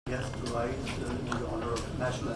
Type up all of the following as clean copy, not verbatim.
Yes, to rise in the honor of national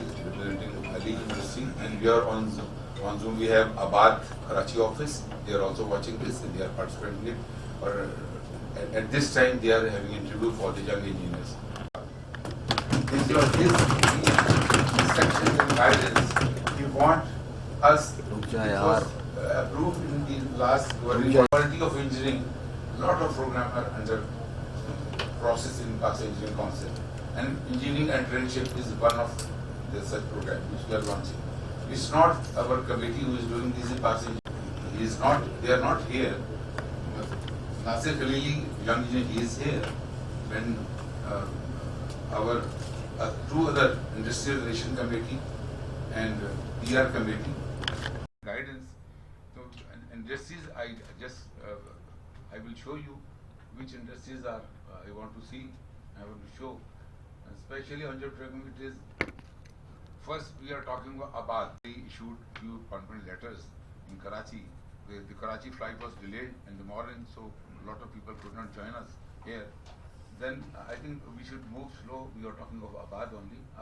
representing Ali University, and we are on Zoom. We have Abad Karachi office. They are also watching this and they are participating in it. Or at this time they are having interview for the young engineers. This instructions and guidance we want us because approved in the last quality of engineering. Lot of programs are under process in Pakistan Engineering Council, and engineering internship is one of the such program which we are launching. It's not our committee who is doing this in Pakistan. He is not. They are not here. Nasir Khalili, young engineer, he is here. When our two other industrial relation committee and PR committee guidance. So industries, I will show you which industries are I want to see. I want to show, especially on your program. It is first we are talking about Abad. They issued few appointment letters in Karachi. The Karachi flight was delayed in the morning, so a lot of people could not join us here. Then I think we should move slow. We are talking of Abad only.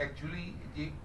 actually the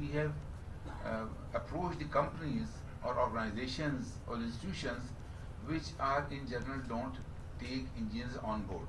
we have approached the companies or organizations or institutions which are in general don't take engineers on board.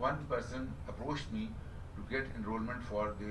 one person approached me to get enrollment for the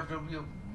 FWO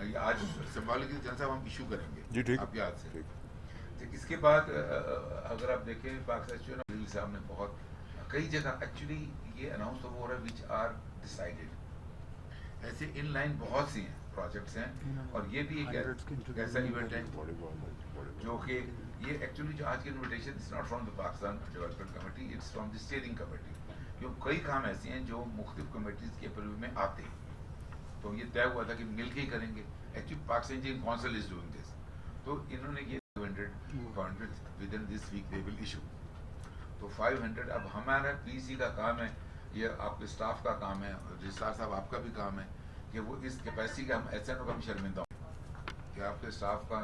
آج symbolically جن صاحب ہم issue کریں گے جی ٹھیک آپ کے ہاتھ سے. اس کے بعد اگر آپ دیکھیں پاکستان صاحب نے بہت کئی جگہ ایکچولی یہ اناؤنس ہو رہا ہے وچ آر ڈیسائیڈڈ. ایسے ان لائن بہت سی ہیں پروجیکٹس ہیں اور یہ بھی ایک ایسا ایونٹ ہے جو کہ یہ ایکچولی جو آج کی invitation is not from the Pakistan development committee, it's from the steering committee. جو کئی کام ایسے ہیں جو مختلف کمیٹیز کے پرویو میں آتے ہیں, تو یہ طے ہوا تھا کہ مل کے ہی کریں گے. Actually Pakistan engineering council is doing this, تو انہوں نے یہ 500 within this week they will issue. تو 500 اب ہمارا پی سی کا کام ہے, یہ آپ کے اسٹاف کا کام ہے, رجسٹرار صاحب آپ کا بھی کام ہے کہ وہ اس کیپیسٹی کا ہم ایسے نہ ہم شرمندہ ہوں کہ آپ کے اسٹاف کا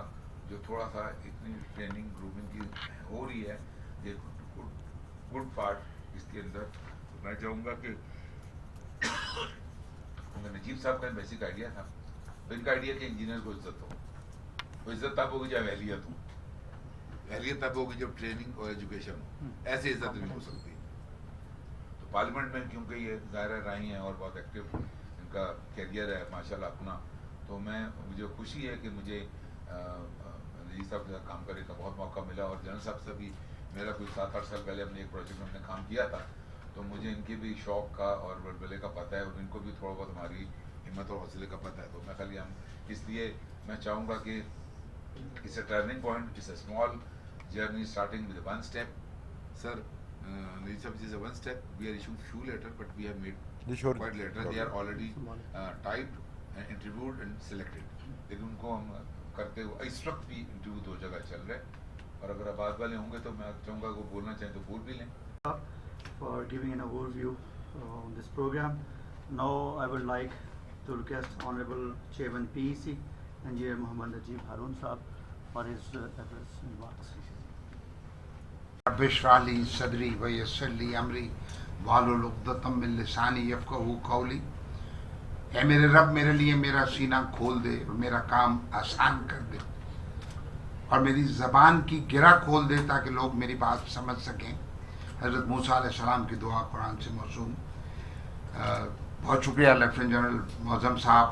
جو تھوڑا سا اتنی ٹریننگ گرومنگ کی ہو رہی ہے, یہ گڈ پارٹ اس کے اندر. میں چاہوں گا کہ نجیب صاحب کا بیسک آئیڈیا تھا, ان کا آئیڈیا کہ انجینئر کو عزت ہو. وہ عزت تب ہوگی جب اہلیت ہو, اہلیت تب ہوگی جب ٹریننگ اور ایجوکیشن ہو, ایسے عزت نہیں ہو سکتی. تو پارلیمنٹ میں کیونکہ یہ ظاہر رہی ہیں اور بہت ایکٹیو ان کا کیریئر ہے ماشاءاللہ اپنا, تو مجھے خوشی ہے کہ مجھے نجیب صاحب کے ساتھ کام کرنے کا بہت موقع ملا. اور جنرل صاحب سے بھی میرا کوئی 7-8 سال پہلے اپنے ایک پروجیکٹ میں ہم نے کام کیا تھا, تو مجھے ان کے بھی شوق کا اور بلبلے کا پتہ ہے, اور ان کو بھی تھوڑا بہت ہماری ہمت اور حوصلے کا پتہ ہے. تو میں خالی اس لیے میں چاہوں گا کہ it's a turning point, it's a small journey starting with one step. Sir, Najeeb sir, this is a one step. We are issuing few letter, but we have made quite letter. They are already typed and interviewed and selected. لیکن ان کو ہم کرتے ہوئے اس وقت بھی interview 2 جگہ چل رہے, اور اگر آباد والے ہوں گے تو میں چاہوں گا کہ وہ بولنا چاہیں تو بول بھی لیں. For giving an overview on this program. Now I would like to request Honorable Chairman PEC, Engineer Muhammad Najib Harun Saab, for his address remarks. رب اشرح لي صدري ويسر لي امري واحلل عقدۃ من لسانی یفقہوا قولی. اے میرے رب میرے لیے میرا سینہ کھول دے اور میرا کام آسان کر دے, اور میری زبان کی گرہ کھول دے تاکہ لوگ میری بات سمجھ سکیں. حضرت موسیٰ علیہ السلام کی دعا قرآن سے موسوم. بہت شکریہ لیفٹیننٹ جنرل معظم صاحب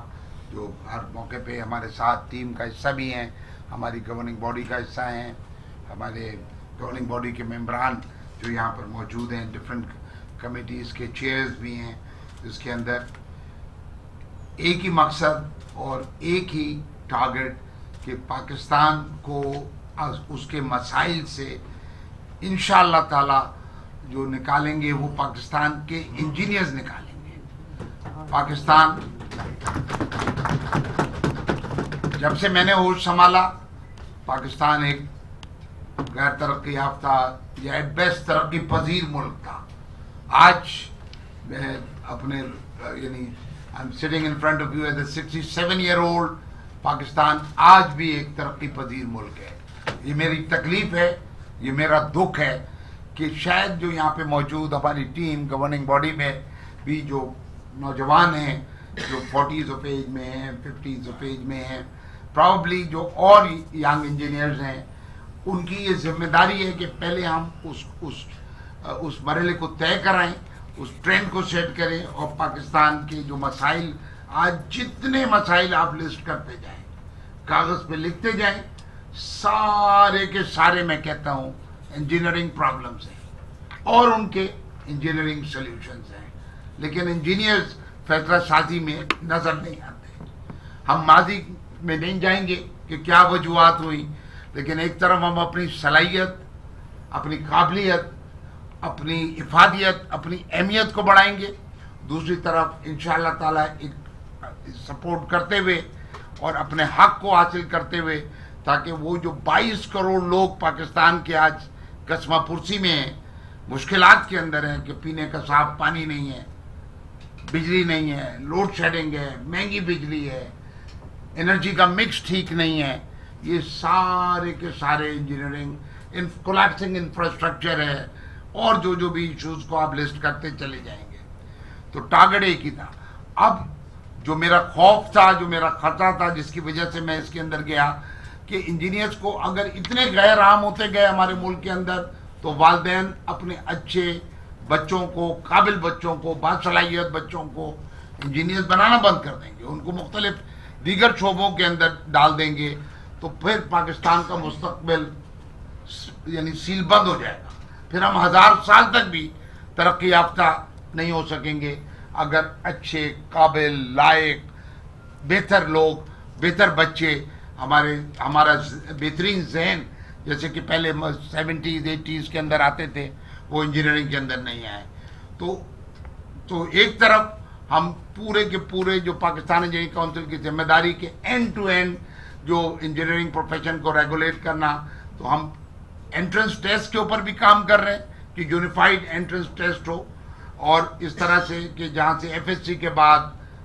جو ہر موقع پہ ہمارے ساتھ ٹیم کا حصہ بھی ہیں, ہماری گورننگ باڈی کا حصہ ہیں, ہمارے گورننگ باڈی کے ممبران جو یہاں پر موجود ہیں, ڈفرینٹ کمیٹیز کے چیئرز بھی ہیں, جس کے اندر ایک ہی مقصد اور ایک ہی ٹارگٹ کہ پاکستان کو اس کے مسائل سے انشاءاللہ تعالی جو نکالیں گے وہ پاکستان کے انجینئرز نکالیں گے. پاکستان جب سے میں نے ہوش سنبھالا, پاکستان ایک غیر ترقی یافتہ یا ایٹ بیسٹ ترقی پذیر ملک تھا. آج میں اپنے یعنی I'm sitting in front of you as a 67-year-old. Pakistan آج بھی ایک ترقی پذیر ملک ہے. یہ میری تکلیف ہے, یہ میرا دکھ ہے کہ شاید جو یہاں پہ موجود ہماری ٹیم گورننگ باڈی میں بھی جو نوجوان ہیں جو 40s آف ایج میں ہیں, 50s آف ایج میں ہیں, پرابلی جو اور ینگ انجینئرز ہیں, ان کی یہ ذمہ داری ہے کہ پہلے ہم اس مرحلے کو طے کرائیں, اس ٹرینڈ کو سیٹ کریں, اور پاکستان کے جو مسائل آج جتنے مسائل آپ لسٹ کرتے جائیں, کاغذ پہ لکھتے جائیں, سارے کے سارے میں کہتا ہوں انجینئرنگ پرابلمز ہیں اور ان کے انجینئرنگ سلیوشنز ہیں, لیکن انجینئرز فیصلہ سازی میں نظر نہیں آتے. ہم ماضی میں نہیں جائیں گے کہ کیا وجوہات ہوئی, لیکن ایک طرف ہم اپنی صلاحیت, اپنی قابلیت, اپنی افادیت, اپنی اہمیت کو بڑھائیں گے, دوسری طرف انشاءاللہ تعالیٰ ایک سپورٹ کرتے ہوئے اور اپنے حق کو حاصل کرتے ہوئے, تاکہ وہ جو 22 کروڑ لوگ پاکستان کے آج قسمہ پرسی میں ہیں, مشکلات کے اندر ہیں کہ پینے کا صاف پانی نہیں ہے, بجلی نہیں ہے, لوڈ شیڈنگ ہے, مہنگی بجلی ہے, انرجی کا مکس ٹھیک نہیں ہے, یہ سارے کے سارے انجینئرنگ کولیپسنگ انفراسٹرکچر ہے, اور جو بھی ایشوز کو آپ لسٹ کرتے چلے جائیں گے. تو ٹارگٹ ایک ہی تھا. اب جو میرا خوف تھا, جو میرا خطرہ تھا, جس کی وجہ سے میں اس کے اندر گیا کہ انجینئرز کو اگر اتنے غیر عام ہوتے گئے ہمارے ملک کے اندر, تو والدین اپنے اچھے بچوں کو, قابل بچوں کو, باصلاحیت بچوں کو انجینئرز بنانا بند کر دیں گے. ان کو مختلف دیگر شعبوں کے اندر ڈال دیں گے تو پھر پاکستان کا مستقبل یعنی سیل بند ہو جائے گا. پھر ہم 1000 سال تک بھی ترقی یافتہ نہیں ہو سکیں گے اگر اچھے قابل لائق بہتر لوگ بہتر بچے ہمارا بہترین ذہن جیسے کہ پہلے 70s 80s کے اندر آتے تھے وہ انجینئرنگ کے اندر نہیں آئے. تو ایک طرف ہم پورے کے پورے جو پاکستان انجینئرنگ کونسل کی ذمہ داری کے اینڈ ٹو اینڈ جو انجینئرنگ پروفیشن کو ریگولیٹ کرنا, تو ہم انٹرنس ٹیسٹ کے اوپر بھی کام کر رہے ہیں کہ یونیفائڈ انٹرنس ٹیسٹ ہو, اور اس طرح سے کہ جہاں سے ایف ایس سی کے بعد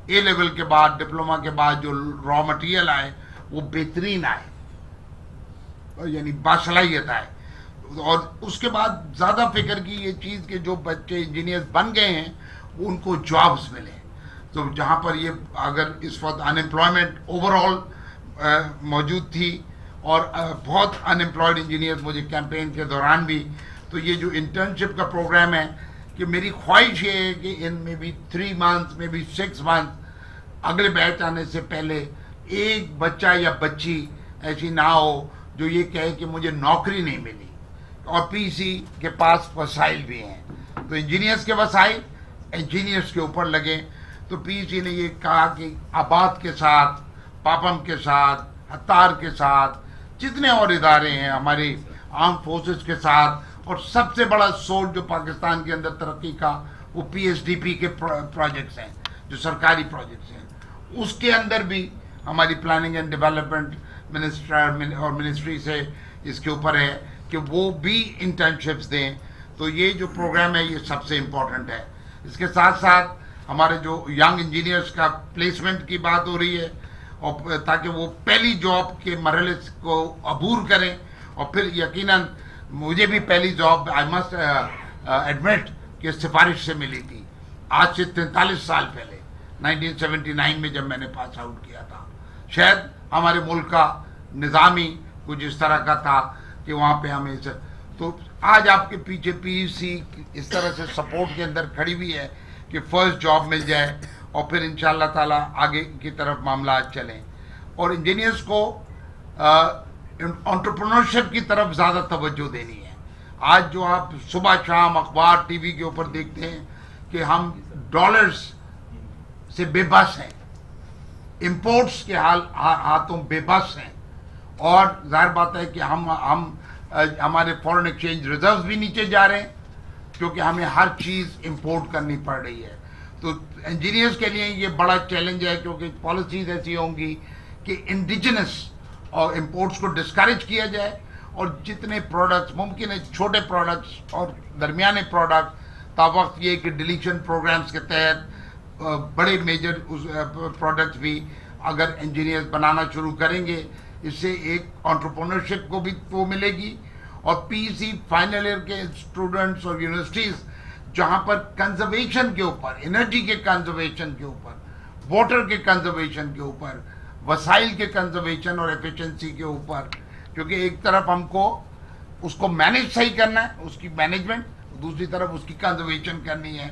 اے لیول کے بعد ڈپلوما کے بعد جو را مٹیریل آئے وہ بہترین آئے یعنی باصلاحیت آئے, اور اس کے بعد زیادہ فکر کی یہ چیز کہ جو بچے انجینئرز بن گئے ہیں ان کو جابز ملیں. تو جہاں پر یہ اگر اس وقت انمپلائمنٹ اوور آل موجود تھی اور بہت انمپلائڈ انجینئرز مجھے کیمپین کے دوران بھی, تو یہ جو انٹرنشپ کا پروگرام ہے کہ میری خواہش یہ ہے کہ ان میں بھی 3 months میں بھی 6 months اگلے بیچ آنے سے پہلے ایک بچہ یا بچی ایسی نہ ہو جو یہ کہے کہ مجھے نوکری نہیں ملی. اور پی سی کے پاس وسائل بھی ہیں, تو انجینئرز کے وسائل انجینئرز کے اوپر لگیں. تو پی سی نے یہ کہا کہ آباد کے ساتھ, پاپم کے ساتھ, ہتار کے ساتھ, جتنے اور ادارے ہیں ہماری آرم فورسز کے ساتھ, اور سب سے بڑا سورس جو پاکستان کے اندر ترقی کا وہ پی ایس ڈی پی کے پروجیکٹس ہیں جو سرکاری پروجیکٹس ہیں. اس کے اندر بھی ہماری پلاننگ اینڈ ڈیولپمنٹ منسٹر اور منسٹری سے اس کے اوپر ہے کہ وہ بھی انٹرنشپس دیں. تو یہ جو پروگرام ہے یہ سب سے امپورٹنٹ ہے. اس کے ساتھ ساتھ ہمارے جو ینگ انجینئرس کا پلیسمنٹ کی بات ہو رہی ہے, اور تاکہ وہ پہلی جاب کے مرحلے کو عبور کریں, اور پھر یقیناً مجھے بھی پہلی جاب آئی مسٹ ایڈمٹ کہ سفارش سے ملی تھی آج سے 43 سال پہلے 1979 میں جب میں نے پاس آؤٹ کیا تھا. شاید ہمارے ملک کا نظام ہی کچھ اس طرح کا تھا کہ وہاں پہ ہمیں تو آج آپ کے پیچھے پی یو سی اس طرح سے سپورٹ کے اندر کھڑی ہوئی ہے کہ فرسٹ جاب مل جائے, اور پھر انشاءاللہ تعالیٰ آگے کی طرف معاملات چلیں. اور انجینئرس کو انٹرپرنورشپ کی طرف زیادہ توجہ دینی ہے. آج جو آپ صبح شام اخبار ٹی وی کے اوپر دیکھتے ہیں کہ ہم ڈالرز سے بے بس ہیں, امپورٹس کے ہاتھوں بے بس ہیں, اور ظاہر بات ہے کہ ہمارے فورن ایکسچینج ریزروز بھی نیچے جا رہے ہیں کیونکہ ہمیں ہر چیز امپورٹ کرنی پڑ رہی ہے. تو انجینئرز کے لیے یہ بڑا چیلنج ہے کیونکہ پالیسیز ایسی ہوں گی کہ انڈیجنس اور امپورٹس کو ڈسکریج کیا جائے, اور جتنے پروڈکٹس ممکن ہے چھوٹے پروڈکٹس اور درمیانے پروڈکٹ تا وقت یہ کہ ڈیلیشن پروگرامز کے تحت بڑے میجر پروڈکٹس بھی اگر انجینئرز بنانا شروع کریں گے, اس سے ایک انٹرپرنورشپ کو بھی وہ ملے گی. اور پی سی فائنل ایئر کے اسٹوڈنٹس اور یونیورسٹیز جہاں پر کنزرویشن کے اوپر, انرجی کے کنزرویشن کے اوپر, واٹر کے کنزرویشن کے اوپر, وسائل کے کنزرویشن اور ایفیشنسی کے اوپر, کیونکہ ایک طرف ہم کو اس کو مینیج صحیح کرنا ہے, اس کی مینجمنٹ, دوسری طرف اس کی کنزرویشن کرنی ہے.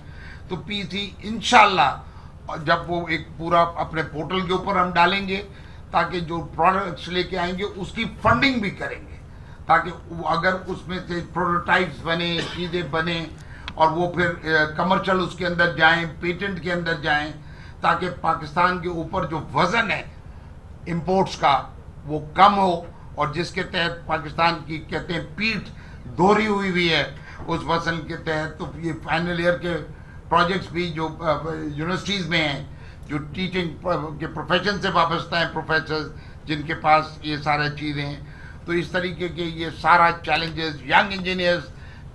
تو پی سی انشاءاللہ جب وہ ایک پورا اپنے پورٹل کے اوپر ہم ڈالیں گے تاکہ جو پروڈکٹس لے کے آئیں گے اس کی فنڈنگ بھی کریں گے, تاکہ اگر اس میں سے پروٹوٹائپس بنے, چیزیں بنیں, اور وہ پھر کمرشل اس کے اندر جائیں, پیٹنٹ کے اندر جائیں, تاکہ پاکستان کے اوپر جو وزن ہے امپورٹس کا وہ کم ہو, اور جس کے تحت پاکستان کی کہتے ہیں پیٹھ دوہری ہوئی ہے اس وزن کے تحت. تو یہ فائنل ایئر کے پروجیکٹس بھی جو یونیورسٹیز میں ہیں جو ٹیچنگ کے پروفیشن سے وابستہ ہیں, پروفیسرز جن کے پاس یہ سارے چیزیں ہیں, تو اس طریقے کے یہ سارا چیلنجز ینگ انجینئرز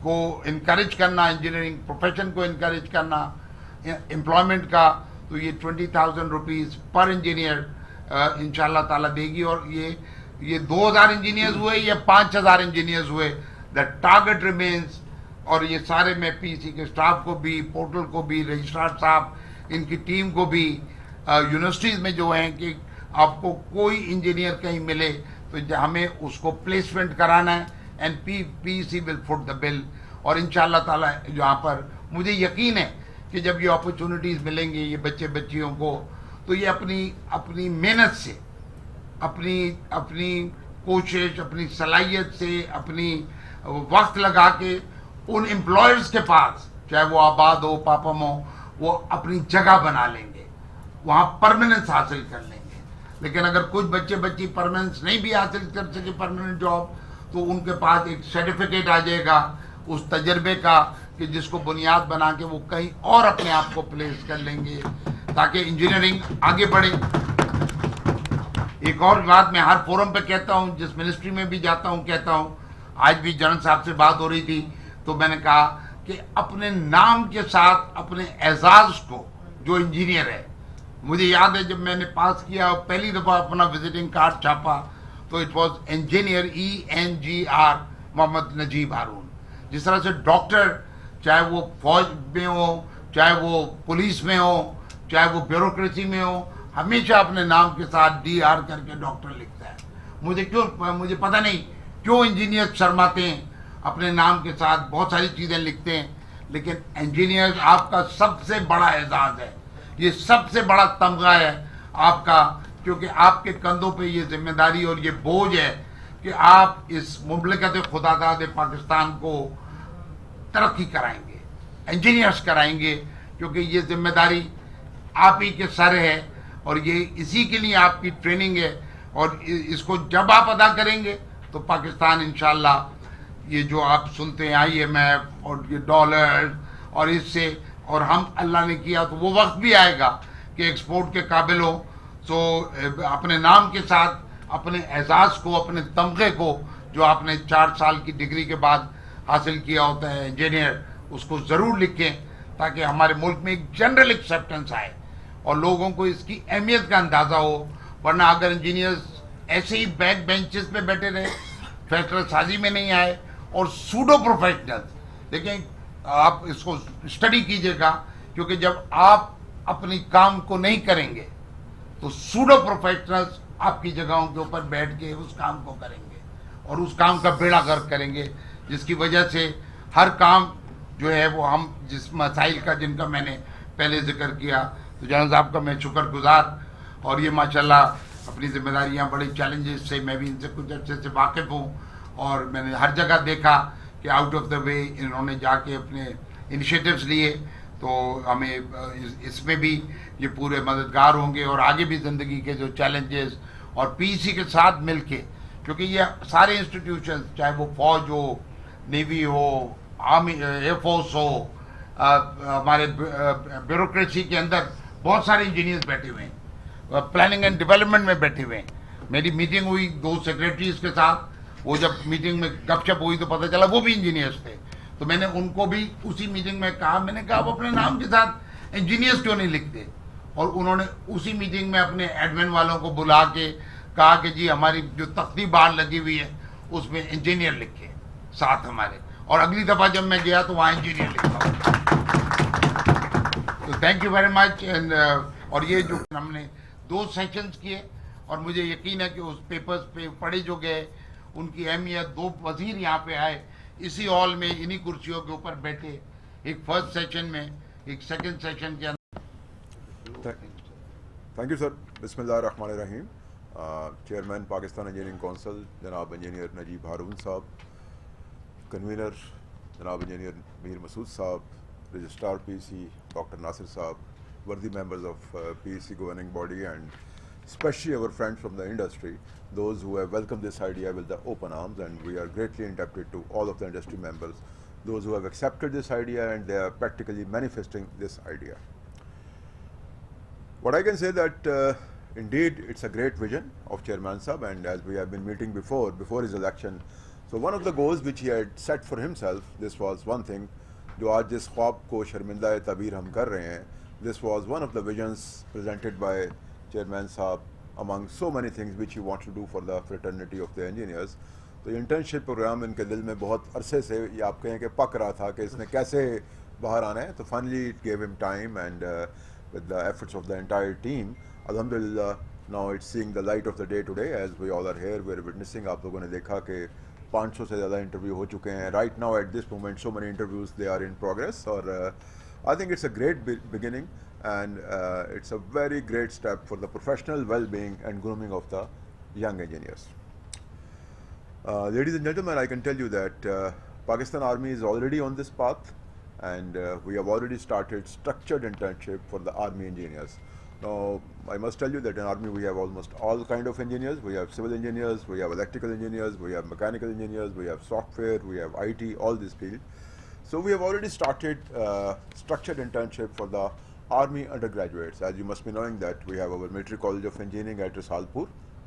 کو انکریج کرنا, انجینئرنگ پروفیشن کو انکریج کرنا, امپلائمنٹ کا, تو یہ 20,000 روپیز پر انجینئر انشاءاللہ تعالیٰ دے گی. اور یہ 2,000 انجینئرز ہوئے یا 5,000 انجینئرز ہوئے, دا ٹارگٹ ریمینز. اور یہ سارے میں پی سی کے اسٹاف کو بھی, پورٹل کو بھی, رجسٹرار صاحب ان کی ٹیم کو بھی, یونیورسٹیز میں جو ہیں کہ آپ کو کوئی انجینئر کہیں ملے تو ہمیں اس کو پلیسمنٹ کرانا ہے, and P C will fit the بل. اور انشاءاللہ تعالیٰ یہاں پر مجھے یقین ہے کہ جب یہ اپرچونٹیز ملیں گے یہ بچے بچیوں کو, تو یہ اپنی محنت سے، اپنی کوشش، اپنی صلاحیت سے، اپنی وقت لگا کے ان امپلائرز کے پاس، چاہے وہ آباد ہو، پاپم ہو، وہ اپنی جگہ بنا لیں گے، وہاں پرماننس حاصل کر لیں گے. لیکن اگر کچھ بچی پرماننس نہیں بھی حاصل کر سکے پرماننٹ جاب، تو ان کے پاس ایک سرٹیفکیٹ آ جائے گا اس تجربے کا، کہ جس کو بنیاد بنا کے وہ کہیں اور اپنے آپ کو پلیس کر لیں گے تاکہ انجینئرنگ آگے بڑھے. ایک اور بات میں ہر فورم پہ کہتا ہوں، جس منسٹری میں بھی جاتا ہوں کہتا ہوں، آج بھی جنرل صاحب سے بات ہو رہی تھی تو میں نے کہا کہ اپنے نام کے ساتھ اپنے اعزاز کو، جو انجینئر ہے، مجھے یاد ہے جب میں نے پاس کیا پہلی دفعہ اپنا وزٹنگ کارڈ چھاپا تو اٹ واز انجینئر ENGR محمد نجیب ہارون. جس طرح سے ڈاکٹر، چاہے وہ فوج میں ہو، چاہے وہ پولیس میں ہو، چاہے وہ بیوروکریسی میں ہو، ہمیشہ اپنے نام کے ساتھ DR کر کے ڈاکٹر لکھتا ہے. مجھے پتہ نہیں کیوں انجینئر شرماتے ہیں، اپنے نام کے ساتھ بہت ساری چیزیں لکھتے ہیں، لیکن انجینئر آپ کا سب سے بڑا اعزاز ہے، یہ سب سے بڑا تمغہ ہے آپ کا، کیونکہ آپ کے کندھوں پہ یہ ذمہ داری اور یہ بوجھ ہے کہ آپ اس مملکت خدا داد پاکستان کو ترقی کرائیں گے، انجینئرز کرائیں گے، کیونکہ یہ ذمہ داری آپ ہی کے سر ہے اور یہ اسی کے لیے آپ کی ٹریننگ ہے. اور اس کو جب آپ ادا کریں گے تو پاکستان انشاءاللہ، یہ جو آپ سنتے ہیں IMF اور یہ ڈالر اور اس سے، اور ہم اللہ نے کیا تو وہ وقت بھی آئے گا کہ ایکسپورٹ کے قابل ہو. سو اپنے نام کے ساتھ اپنے اعزاز کو، اپنے تمغے کو، جو آپ نے 4 سال کی ڈگری کے بعد حاصل کیا ہوتا ہے انجینئر، اس کو ضرور لکھیں تاکہ ہمارے ملک میں ایک جنرل ایکسیپٹنس آئے اور لوگوں کو اس کی اہمیت کا اندازہ ہو. ورنہ اگر انجینئرز ایسے ہی بیک بینچز پہ بیٹھے رہے، فیصلہ سازی میں نہیں آئے، اور سوڈو پروفیشنل، دیکھیں آپ اس کو اسٹڈی کیجئے گا، کیونکہ جب آپ اپنی کام کو نہیں کریں گے تو سوڈو پروفیشنلز آپ کی جگہوں کے اوپر بیٹھ کے اس کام کو کریں گے اور اس کام کا بیڑا غرق کریں گے، جس کی وجہ سے ہر کام جو ہے وہ ہم جس مسائل کا، جن کا میں نے پہلے ذکر کیا، تو جنرل صاحب کا میں شکر گزار. اور یہ ماشاءاللہ اپنی ذمہ داریاں، بڑے چیلنجز سے، میں بھی ان سے کچھ عرصے سے واقف ہوں، اور میں نے ہر جگہ دیکھا کہ آؤٹ آف دا وے انہوں نے جا کے اپنے انیشیٹوز لیے. تو ہمیں اس میں بھی یہ پورے مددگار ہوں گے، اور آگے بھی زندگی کے جو چیلنجز، اور PEC کے ساتھ مل کے، کیونکہ یہ سارے انسٹیٹیوشنز، چاہے وہ فوج ہو، نیوی ہو، آرمی، ایئر فورس ہو، ہمارے بیوروکریسی کے اندر بہت سارے انجینئرز بیٹھے ہوئے ہیں، پلاننگ اینڈ ڈیولپمنٹ میں بیٹھے ہوئے ہیں. میری میٹنگ ہوئی 2 سیکریٹریز کے ساتھ، وہ جب میٹنگ میں گپ شپ ہوئی تو پتہ چلا وہ بھی انجینئرز تھے. تو میں نے ان کو بھی اسی میٹنگ میں کہا، میں نے کہا وہ اپنے نام کے ساتھ انجینئرز کیوں نہیں لکھتے؟ اور انہوں نے اسی میٹنگ میں اپنے ایڈمن والوں کو بلا کے کہا کہ جی ہماری جو تختی باہر لگی ہوئی ہے اس میں انجینئر لکھے ساتھ ہمارے، اور اگلی دفعہ جب میں گیا تو وہاں انجینئر لکھا ہوں. تو تھینک یو ویری مچ. اور یہ جو ہم نے 2 سیشنز کیے، اور مجھے یقین ہے کہ اس پیپرز پہ پڑھے جو گئے ان کی اہمیت، 2 وزیر یہاں پہ آئے اسی ہال میں، انہی کرسیوں کے اوپر بیٹھے، ایک فرسٹ سیشن میں، ایک سیکنڈ سیشن کے اندر. تھینک یو سر. بسم اللہ الرحمن الرحیم. چیئرمین پاکستان انجینئرنگ کونسل جناب انجینئر نجیب ہارون صاحب، کنوینر جناب انجینئر میر مسعود صاحب، رجسٹرار PEC ڈاکٹر ناصر صاحب، worthy members of PEC governing body, and especially our friends from the industry, those who have welcomed this idea with the open arms, and we are greatly indebted to all of the industry members, those who have accepted this idea and they are practically manifesting this idea. What I can say that indeed it's a great vision of Chairman Sahab, and as we have been meeting before his election, so one of the goals which he had set for himself, this was one thing, جو آج جس خواب کو شرمندہ تعبیر ہم کر رہے ہیں, this was one of the visions presented by Chairman Sahab among so many things which he wants to do for the fraternity of the engineers. تو یہ انٹرنشپ پروگرام ان کے دل میں بہت عرصے سے یہ آپ کہیں کہ پک رہا تھا کہ اس نے کیسے باہر آنا ہے. تو finally it gave him time, and with the efforts of the entire team, alhamdulillah, now it's seeing the light of the day today. As we all are here, we're witnessing. آپ لوگوں نے دیکھا کہ 500 سے زیادہ انٹرویو ہو چکے ہیں. Right now at this moment so many interviews they are in progress, اور I think it's a great beginning, and it's a very great step for the professional well-being and grooming of the young engineers. Ladies and gentlemen, I can tell you that Pakistan Army is already on this path, and we have already started structured internship for the Army engineers. Now, I must tell you that in Army we have almost all kind of engineers. We have civil engineers, we have electrical engineers, we have mechanical engineers, we have software, we have IT, all this field. So we have already started structured internship for the Army undergraduates. As you must be knowing that we have our Military College of Engineering at Risalpur,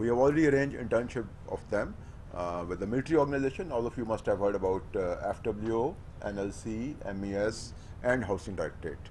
We have already arranged internship of them with the military organization. All of you must have heard about FWO, NLC, MES and Housing Directorate.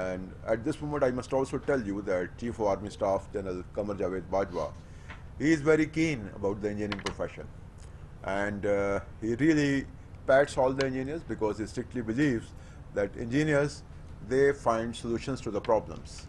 And at this moment I must also tell you that Chief of Army Staff General Qamar Javed Bajwa, he is very keen about the engineering profession, and he really pats all the engineers because he strictly believes that engineers, they find solutions to the problems.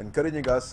encouraging us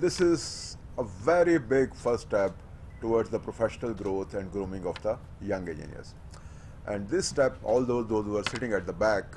this is a very big first step towards the professional growth and grooming of the young engineers. And this step, all those who are sitting at the back,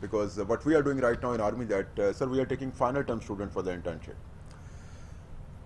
because what we are doing right now in army that sir we are taking final term student for the internship.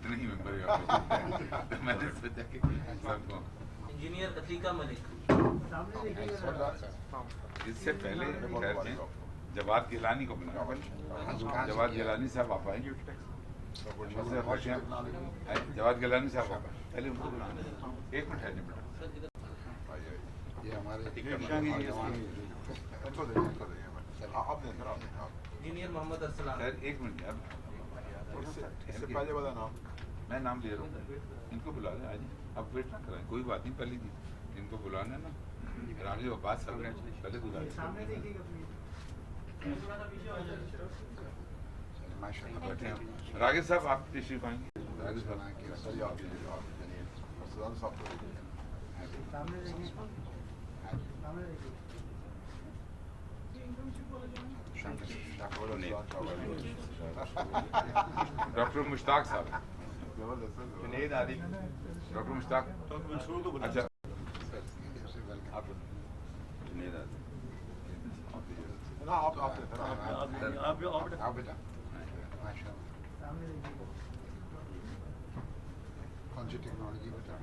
اتنے ہی ممبر ہیں تو میں نے سوچا کہ سب کو engineer Atiqa ملک. اس سے پہلے خیر تھے جواد گیلانی کو ملا. جواد گیلانی صاحب آپ آئیں. جواد گیلانی صاحب آپ آئیں. پہلے ان کو بلانا. ایک منٹ ہے بیٹا. یہ ہمارے انجینئر محمد ارسلان. خیر ایک منٹ یار, اس سے پہلے والا نام میں نام لے رہا ہوں. ان کو بلا لیں. آج اب ویٹ نہ کریں, کوئی بات نہیں. پہلے ان کو بلانا ہے نا, راغب وہ بات کر رہے ہیں. پہلے بلا لیں. راغب صاحب آپ تشریف آئیں گے. راغب صاحب ڈاکٹر مشتاق صاحب. ڈاکٹر مشتاق. اچھا آپ جنید بیٹا کون سی ٹیکنالوجی بتا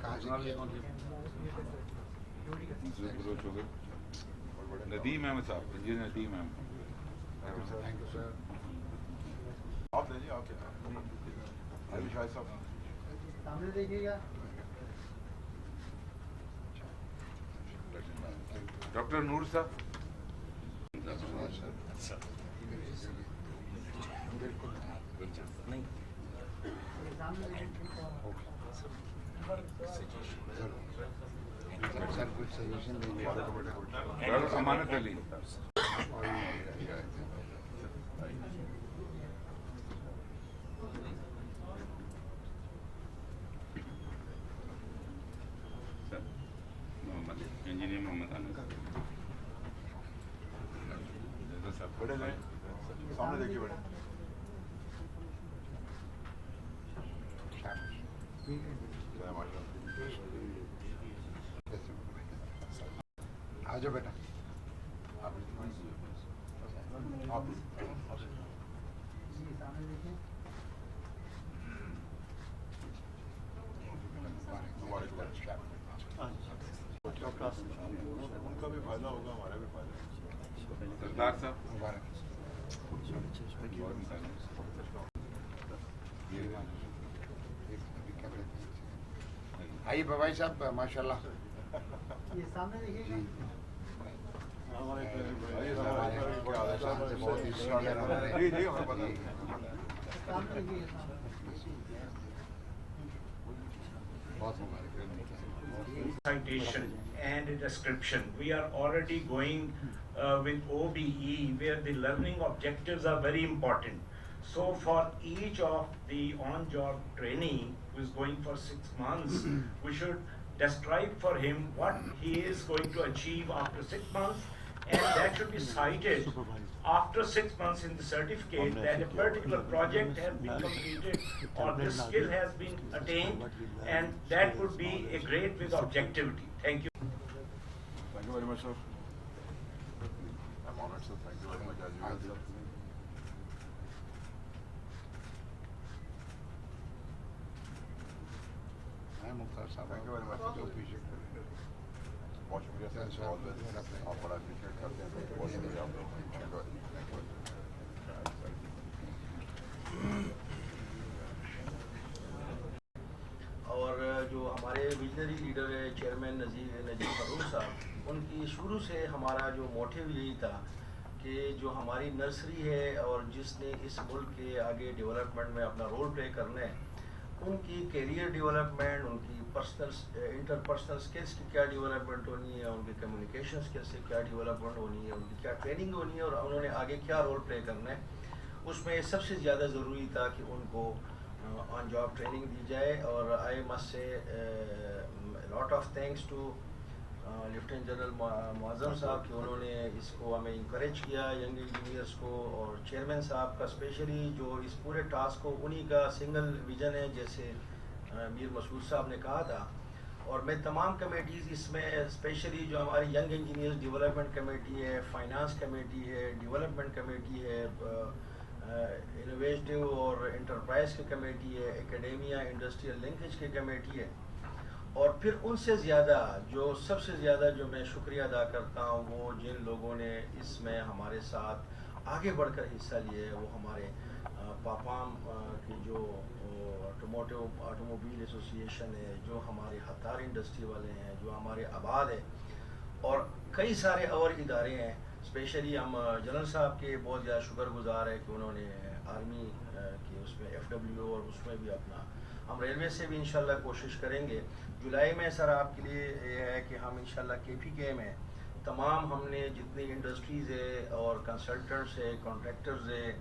کہاں سے Nadeem Ahmed sahab. Engineer Nadeem Ahmed. Thank you sir. آپ دے آپ علی شاہ صاحب سامنے دیکھیے گا. ڈاکٹر نور صاحب. سر کچھ سجیشن دیں گے. ڈاکٹر امانت علی. انجینئر محمد انس. بڑے لیں سامنے دیکھیے بڑے. آ جاؤ بیٹا. ان کا بھی فائدہ ہوگا, ہمارا بھی فائدہ. سردار صاحب. مبارک. آئیے بھائی صاحب ماشاء اللہ. یہ سامنے دیکھیے گا. بہت ہی سینئر ہمارے. سامنے دیکھیے گا. بہت مبارک. Citation and description. We are already going with OBE where the learning objectives are very important. So for each of the on-job trainee who is going for 6 months, we should describe for him what he is going to achieve after 6 months, and that should be cited after 6 months in the certificate that a particular project has been completed or this skill has been attained, and that would be a great with objectivity. Thank you. Thank you very much, sir. I'm honored, sir. Thank you very much. As usual, sir. مختار صاحب. Thank you very much. جو appreciate کریں. Watching your sense all this. آپ بڑا appreciate کرتے ہیں. بہت شکریہ آپ کا. اور جو ہمارے ویژنری لیڈر ہے چیئرمین نجیب ہارون صاحب, ان کی شروع سے ہمارا جو موٹیو یہی تھا کہ جو ہماری نرسری ہے اور جس نے اس ملک کے آگے ڈیولپمنٹ میں اپنا رول پلے کرنا ہے, ان کی کیریئر ڈیولپمنٹ, ان کی پرسنل انٹرپرسنل اسکلس کی کیا ڈیولپمنٹ ہونی ہے, ان کی کمیونیکیشن اسکلس سے کیا ڈیولپمنٹ ہونی ہے, ان کی کیا ٹریننگ ہونی ہے, اور انہوں نے آگے کیا رول پلے کرنا ہے. اس میں سب سے زیادہ ضروری تھا کہ ان کو آن جاب ٹریننگ دی جائے. اور I must say lot of thanks to lieutenant general Moazzam sahab کہ انہوں نے اس کو ہمیں انکریج کیا ینگ انجینئرس کو, اور چیئرمین صاحب کا اسپیشلی جو اس پورے ٹاسک کو انہی کا سنگل ویژن ہے جیسے میر مسعود صاحب نے کہا تھا. اور میں تمام کمیٹیز اس میں اسپیشلی جو ہماری ینگ انجینئرز ڈیولپمنٹ کمیٹی ہے, فائنانس کمیٹی ہے, ڈیولپمنٹ کمیٹی ہے, انوویٹو اور انٹرپرائز کی کمیٹی ہے, اکیڈیمیا انڈسٹریل لنکیج کی کمیٹی ہے, اور پھر ان سے زیادہ جو سب سے زیادہ جو میں شکریہ ادا کرتا ہوں وہ جن لوگوں نے اس میں ہمارے ساتھ آگے بڑھ کر حصہ لیے, وہ ہمارے پاپام کی جو آٹوموبیل ایسوسیشن ہے, جو ہمارے ہتار انڈسٹری والے ہیں, جو ہمارے آباد ہے, اور کئی سارے اور ادارے ہیں. اسپیشلی ہم جنرل صاحب کے بہت زیادہ شکر گزار ہے کہ انہوں نے آرمی کے اس میں FW اور اس میں بھی اپنا, ہم ریلوے سے بھی انشاءاللہ کوشش کریں گے. جولائی میں سر آپ کے لیے یہ ہے کہ ہم انشاءاللہ KPK میں تمام ہم نے جتنی انڈسٹریز ہے اور کنسلٹنٹس ہے, کانٹریکٹرز ہے,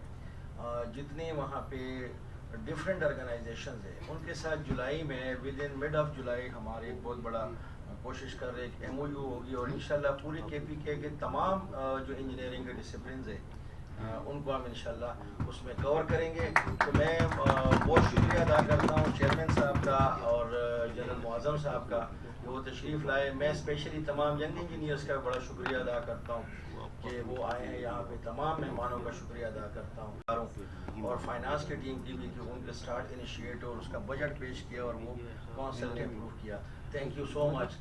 جتنے وہاں پہ ڈفرینٹ آرگنائزیشنز ہیں, ان کے ساتھ جولائی میں with in mid of July ہمارے ایک بہت بڑا کوشش کر رہے کہ MOU ہوگی, اور انشاءاللہ پوری KPK کے تمام جو انجینئرنگ کے ڈسپلنز ہیں ان کو ہم انشاءاللہ اس میں کور کریں گے. تو میں بہت شکریہ ادا کرتا ہوں چیئرمین صاحب کا اور جنرل معظم صاحب کا کہ وہ تشریف لائے. میں اسپیشلی تمام ینگ انجینئرس کا بڑا شکریہ ادا کرتا ہوں کہ وہ آئے ہیں یہاں پہ. تمام مہمانوں کا شکریہ ادا کرتا ہوں, اور فائنانس کی ٹیم کی بھی کہ ان کے اسٹارٹ انیشیٹ اور اس کا بجٹ پیش کیا اور وہ کانسیپٹ امپروو کیا. Thank you so much.